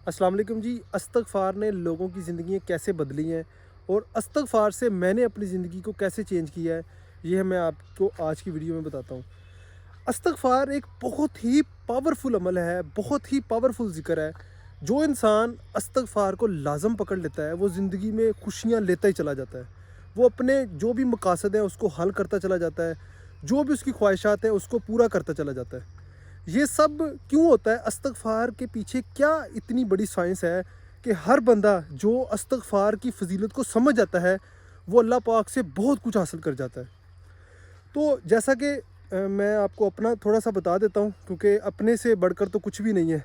السلام علیکم جی۔ استغفار نے لوگوں کی زندگیاں کیسے بدلی ہیں اور استغفار سے میں نے اپنی زندگی کو کیسے چینج کیا ہے، یہ میں آپ کو آج کی ویڈیو میں بتاتا ہوں۔ استغفار ایک بہت ہی پاورفل عمل ہے، بہت ہی پاورفل ذکر ہے۔ جو انسان استغفار کو لازم پکڑ لیتا ہے وہ زندگی میں خوشیاں لیتا ہی چلا جاتا ہے۔ وہ اپنے جو بھی مقاصد ہیں اس کو حل کرتا چلا جاتا ہے، جو بھی اس کی خواہشات ہیں اس کو پورا کرتا چلا جاتا ہے۔ یہ سب کیوں ہوتا ہے؟ استغفار کے پیچھے کیا اتنی بڑی سائنس ہے کہ ہر بندہ جو استغفار کی فضیلت کو سمجھ جاتا ہے وہ اللہ پاک سے بہت کچھ حاصل کر جاتا ہے۔ تو جیسا کہ میں آپ کو اپنا تھوڑا سا بتا دیتا ہوں، کیونکہ اپنے سے بڑھ کر تو کچھ بھی نہیں ہے۔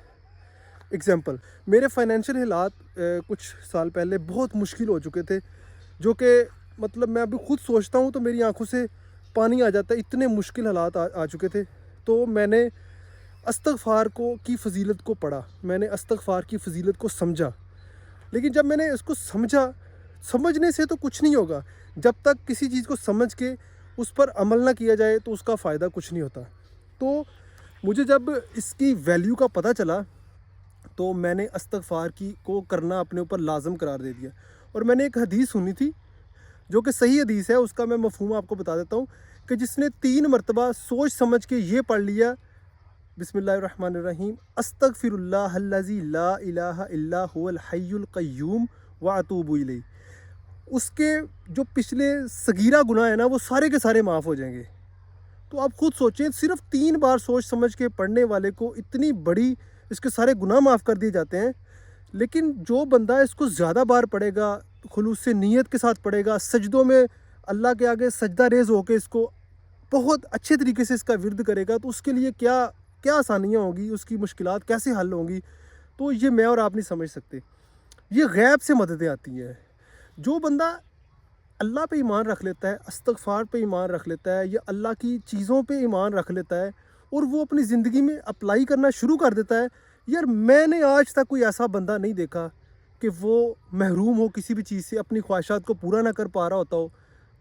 اگزامپل، میرے فائنینشیل حالات کچھ سال پہلے بہت مشکل ہو چکے تھے، جو کہ مطلب میں ابھی خود سوچتا ہوں تو میری آنکھوں سے پانی آ جاتا ہے، اتنے مشکل حالات آ چکے تھے۔ تو میں نے استغفار کی فضیلت کو پڑھا، میں نے استغفار کی فضیلت کو سمجھا۔ لیکن جب میں نے اس کو سمجھنے سے تو کچھ نہیں ہوگا، جب تک کسی چیز کو سمجھ کے اس پر عمل نہ کیا جائے تو اس کا فائدہ کچھ نہیں ہوتا۔ تو مجھے جب اس کی ویلیو کا پتہ چلا تو میں نے استغفار کو کرنا اپنے اوپر لازم قرار دے دیا۔ اور میں نے ایک حدیث سنی تھی جو کہ صحیح حدیث ہے، اس کا میں مفہوم آپ کو بتا دیتا ہوں کہ جس نے 3 مرتبہ سوچ سمجھ کے یہ پڑھ لیا، بسم اللہ الرحمن الرحیم، استغفر اللہ الذی لا الہ الا هو الحی القیوم واتوب الیہ، اس کے جو پچھلے صغیرہ گناہ ہیں نا وہ سارے کے سارے معاف ہو جائیں گے۔ تو آپ خود سوچیں، صرف 3 بار سوچ سمجھ کے پڑھنے والے کو اتنی بڑی اس کے سارے گناہ معاف کر دیے جاتے ہیں۔ لیکن جو بندہ اس کو زیادہ بار پڑھے گا، خلوص سے نیت کے ساتھ پڑھے گا، سجدوں میں اللہ کے آگے سجدہ ریز ہو کے اس کو بہت اچھے طریقے سے اس کا ورد کرے گا، تو اس کے لیے کیا آسانیاں ہوں گی، اس کی مشکلات کیسے حل ہوں گی، تو یہ میں اور آپ نہیں سمجھ سکتے۔ یہ غیب سے مددیں آتی ہیں۔ جو بندہ اللہ پہ ایمان رکھ لیتا ہے، استغفار پہ ایمان رکھ لیتا ہے، یا اللہ کی چیزوں پہ ایمان رکھ لیتا ہے اور وہ اپنی زندگی میں اپلائی کرنا شروع کر دیتا ہے، یار میں نے آج تک کوئی ایسا بندہ نہیں دیکھا کہ وہ محروم ہو کسی بھی چیز سے، اپنی خواہشات کو پورا نہ کر پا رہا ہوتا ہو،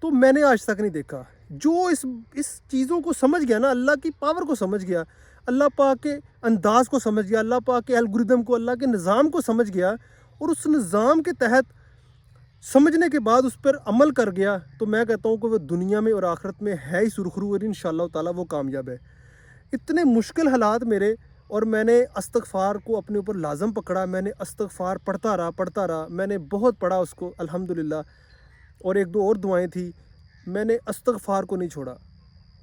تو میں نے آج تک نہیں دیکھا۔ جو اس چیزوں کو سمجھ گیا نا، اللہ کی پاور کو سمجھ گیا، اللہ پاک کے انداز کو سمجھ گیا، اللہ پاک کے الگوریدم کو، اللہ کے نظام کو سمجھ گیا، اور اس نظام کے تحت سمجھنے کے بعد اس پر عمل کر گیا، تو میں کہتا ہوں کہ وہ دنیا میں اور آخرت میں ہے ہی سرخرو، اور انشاءاللہ تعالیٰ وہ کامیاب ہے۔ اتنے مشکل حالات میرے، اور میں نے استغفار کو اپنے اوپر لازم پکڑا، میں نے استغفار پڑھتا رہا، میں نے بہت پڑھا اس کو الحمدللہ، اور 1-2 اور دعائیں تھی، میں نے استغفار کو نہیں چھوڑا۔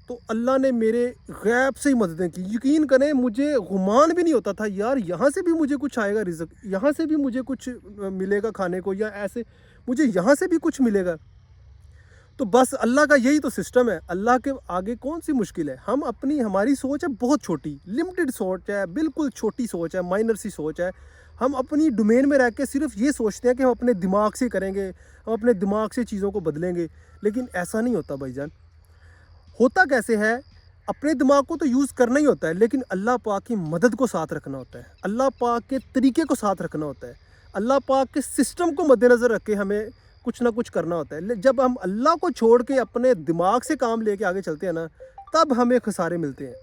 تو اللہ نے میرے غیب سے ہی مددیں کی۔ یقین کریں مجھے گمان بھی نہیں ہوتا تھا یار یہاں سے بھی مجھے کچھ آئے گا رزق، یہاں سے بھی مجھے کچھ ملے گا کھانے کو، یا ایسے مجھے یہاں سے بھی کچھ ملے گا۔ تو بس اللہ کا یہی تو سسٹم ہے، اللہ کے آگے کون سی مشکل ہے؟ ہماری سوچ ہے بہت چھوٹی، لمیٹڈ سوچ ہے، بالکل چھوٹی سوچ ہے، مائنر سی سوچ ہے۔ ہم اپنی ڈومین میں رہ کے صرف یہ سوچتے ہیں کہ ہم اپنے دماغ سے کریں گے، ہم اپنے دماغ سے چیزوں کو بدلیں گے، لیکن ایسا نہیں ہوتا بھائی جان۔ ہوتا کیسے ہے؟ اپنے دماغ کو تو یوز کرنا ہی ہوتا ہے، لیکن اللہ پاک کی مدد کو ساتھ رکھنا ہوتا ہے، اللہ پاک کے طریقے کو ساتھ رکھنا ہوتا ہے، اللہ پاک کے سسٹم کو مد نظر رکھ کے ہمیں کچھ نہ کچھ کرنا ہوتا ہے۔ جب ہم اللہ کو چھوڑ کے اپنے دماغ سے کام لے کے آگے چلتے ہیں نا، تب ہمیں خسارے ملتے ہیں۔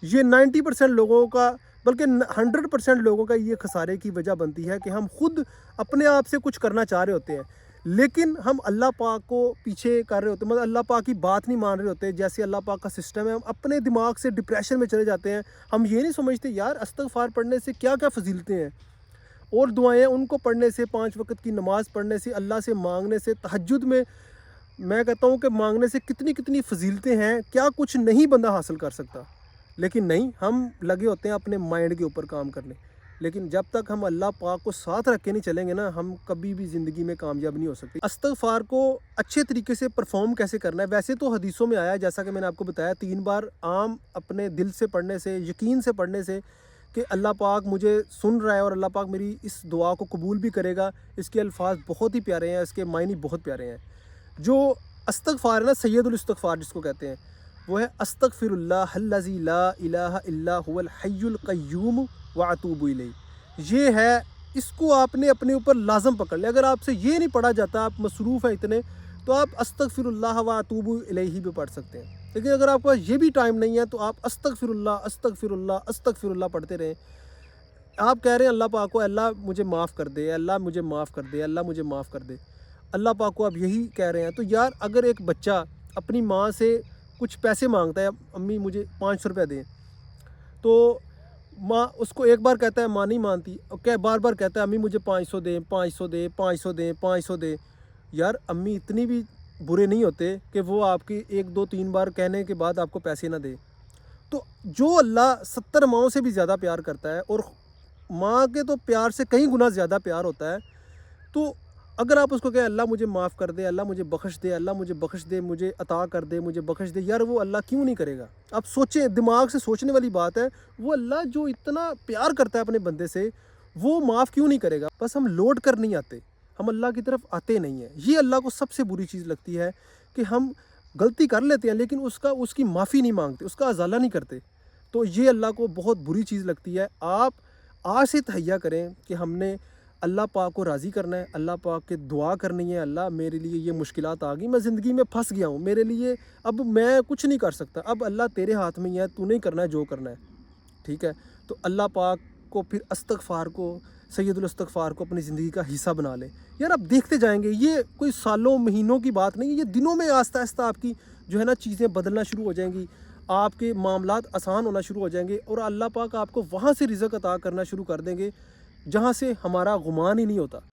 یہ 90% لوگوں کا، بلکہ 100% لوگوں کا یہ خسارے کی وجہ بنتی ہے کہ ہم خود اپنے آپ سے کچھ کرنا چاہ رہے ہوتے ہیں، لیکن ہم اللہ پاک کو پیچھے کر رہے ہوتے ہیں، مطلب اللہ پاک کی بات نہیں مان رہے ہوتے، جیسے اللہ پاک کا سسٹم ہے، ہم اپنے دماغ سے ڈپریشن میں چلے جاتے ہیں۔ ہم یہ نہیں سمجھتے یار استغفار پڑھنے سے کیا کیا فضیلتیں ہیں، اور دعائیں ان کو پڑھنے سے، 5 وقت کی نماز پڑھنے سے، اللہ سے مانگنے سے، تہجد میں کہتا ہوں کہ مانگنے سے کتنی فضیلتیں ہیں، کیا کچھ نہیں بندہ حاصل کر سکتا۔ لیکن نہیں، ہم لگے ہوتے ہیں اپنے مائنڈ کے اوپر کام کرنے، لیکن جب تک ہم اللہ پاک کو ساتھ رکھ کے نہیں چلیں گے نا، ہم کبھی بھی زندگی میں کامیاب نہیں ہو سکتے۔ استغفار کو اچھے طریقے سے پرفارم کیسے کرنا ہے؟ ویسے تو حدیثوں میں آیا ہے، جیسا کہ میں نے آپ کو بتایا، 3 بار عام اپنے دل سے پڑھنے سے، یقین سے پڑھنے سے کہ اللہ پاک مجھے سن رہا ہے اور اللہ پاک میری اس دعا کو قبول بھی کرے گا۔ اس کے الفاظ بہت ہی پیارے ہیں، اس کے معنی بہت پیارے ہیں۔ جو استغفار ہے نا، سید الاستغفار جس کو کہتے ہیں، وہ ہے استغفر اللہ الذی لا الہ الا هو الحی القیوم واتوب الیہ۔ یہ ہے، اس کو آپ نے اپنے اوپر لازم پکڑ لیا۔ اگر آپ سے یہ نہیں پڑھا جاتا، آپ مصروف ہیں اتنے، تو آپ استغفر اللہ واتوب الیہ بھی پڑھ سکتے ہیں، لیکن اگر آپ کا یہ بھی ٹائم نہیں ہے تو آپ استغفر اللہ استغفر اللہ استغفر اللہ پڑھتے رہیں۔ آپ کہہ رہے ہیں اللہ پاک کو اللہ مجھے معاف کر دے، اللہ مجھے معاف کر دے، اللہ مجھے معاف کر دے، اللہ پاک کو آپ یہی کہہ رہے ہیں۔ تو یار اگر ایک بچہ اپنی ماں سے کچھ پیسے مانگتا ہے، امی مجھے 500 روپے دیں، تو ماں اس کو ایک بار کہتا ہے، ماں نہیں مانتی، بار بار کہتا ہے امی مجھے 500 دیں، 500 دیں، 500 دیں، 500 دیں۔ یار امی اتنی بھی برے نہیں ہوتے کہ وہ آپ کی 1 2 3 بار کہنے کے بعد آپ کو پیسے نہ دے۔ تو جو اللہ 70 ماؤں سے بھی زیادہ پیار کرتا ہے، اور ماں کے تو پیار سے کئی گنا زیادہ پیار ہوتا ہے، تو اگر آپ اس کو کہیں اللہ مجھے معاف کر دے، اللہ مجھے بخش دے، اللہ مجھے بخش دے، مجھے عطا کر دے، مجھے بخش دے، یار وہ اللہ کیوں نہیں کرے گا؟ آپ سوچیں، دماغ سے سوچنے والی بات ہے، وہ اللہ جو اتنا پیار کرتا ہے اپنے بندے سے، وہ معاف کیوں نہیں کرے گا؟ بس ہم لوٹ کر نہیں آتے، ہم اللہ کی طرف آتے نہیں ہیں۔ یہ اللہ کو سب سے بری چیز لگتی ہے کہ ہم غلطی کر لیتے ہیں لیکن اس کی معافی نہیں مانگتے، اس کا ازالہ نہیں کرتے۔ تو یہ اللہ کو بہت بری چیز لگتی ہے۔ آپ آج سے تہیہ کریں کہ ہم نے اللہ پاک کو راضی کرنا ہے، اللہ پاک کے دعا کرنی ہے، اللہ میرے لیے یہ مشکلات آ گئی، میں زندگی میں پھنس گیا ہوں، میرے لیے اب میں کچھ نہیں کر سکتا، اب اللہ تیرے ہاتھ میں ہی ہے، تو نہیں کرنا ہے جو کرنا ہے، ٹھیک ہے؟ تو اللہ پاک کو پھر استغفار کو، سید الاستغفار کو اپنی زندگی کا حصہ بنا لیں۔ یار آپ دیکھتے جائیں گے، یہ کوئی سالوں مہینوں کی بات نہیں ہے، یہ دنوں میں آہستہ آہستہ آپ کی جو ہے نا چیزیں بدلنا شروع ہو جائیں گی، آپ کے معاملات آسان ہونا شروع ہو جائیں گے، اور اللہ پاک آپ کو وہاں سے رزق عطا کرنا شروع کر دیں گے جہاں سے ہمارا گمان ہی نہیں ہوتا۔